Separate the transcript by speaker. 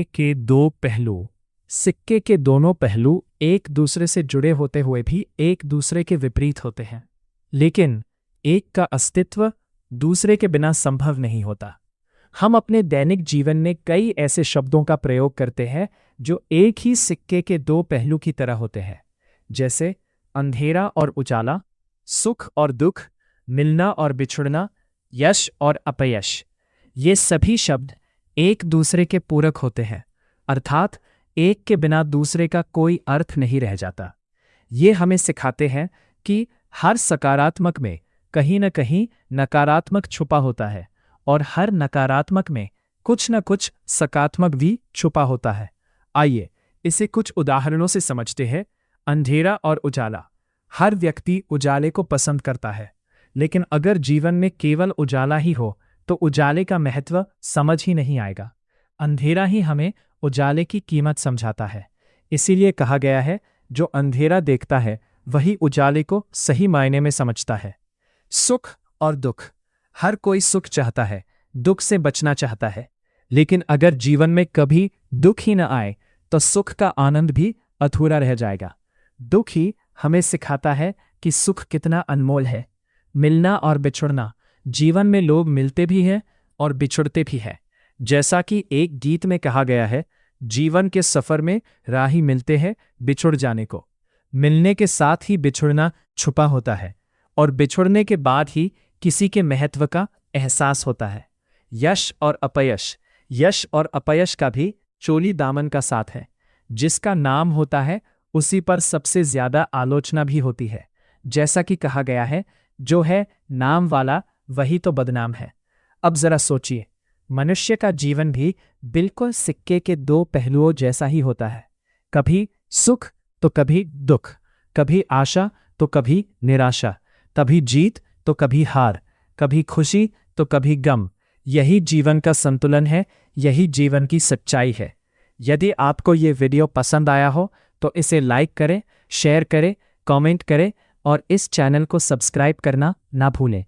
Speaker 1: के दो पहलू। सिक्के के दोनों पहलू एक दूसरे से जुड़े होते हुए भी एक दूसरे के विपरीत होते हैं, लेकिन एक का अस्तित्व दूसरे के बिना संभव नहीं होता। हम अपने दैनिक जीवन में कई ऐसे शब्दों का प्रयोग करते हैं जो एक ही सिक्के के दो पहलू की तरह होते हैं, जैसे अंधेरा और उजाला, सुख और दुख, मिलना और बिछुड़ना, यश और अपयश। ये सभी शब्द एक दूसरे के पूरक होते हैं, अर्थात एक के बिना दूसरे का कोई अर्थ नहीं रह जाता। ये हमें सिखाते हैं कि हर सकारात्मक में कहीं न कहीं नकारात्मक छुपा होता है और हर नकारात्मक में कुछ न कुछ सकारात्मक भी छुपा होता है। आइए इसे कुछ उदाहरणों से समझते हैं। अंधेरा और उजाला। हर व्यक्ति उजाले को पसंद करता है, लेकिन अगर जीवन में केवल उजाला ही हो तो उजाले का महत्व समझ ही नहीं आएगा। अंधेरा ही हमें उजाले की कीमत समझाता है। इसीलिए कहा गया है, जो अंधेरा देखता है वही उजाले को सही मायने में समझता है। सुख और दुख। हर कोई सुख चाहता है, दुख से बचना चाहता है, लेकिन अगर जीवन में कभी दुख ही न आए तो सुख का आनंद भी अधूरा रह जाएगा। दुख ही हमें सिखाता है कि सुख कितना अनमोल है। मिलना और बिछुड़ना। जीवन में लोग मिलते भी हैं और बिछुड़ते भी हैं। जैसा कि एक गीत में कहा गया है, जीवन के सफर में राही मिलते हैं बिछुड़ जाने को। मिलने के साथ ही बिछुड़ना छुपा होता है और बिछुड़ने के बाद ही किसी के महत्व का एहसास होता है। यश और अपयश। यश और अपयश का भी चोली दामन का साथ है। जिसका नाम होता है उसी पर सबसे ज्यादा आलोचना भी होती है। जैसा कि कहा गया है, जो है नाम वाला वही तो बदनाम है। अब जरा सोचिए, मनुष्य का जीवन भी बिल्कुल सिक्के के दो पहलुओं जैसा ही होता है। कभी सुख तो कभी दुख, कभी आशा तो कभी निराशा, कभी जीत तो कभी हार, कभी खुशी तो कभी गम। यही जीवन का संतुलन है, यही जीवन की सच्चाई है। यदि आपको ये वीडियो पसंद आया हो तो इसे लाइक करें, शेयर करें, कमेंट करें और इस चैनल को सब्सक्राइब करना ना भूलें।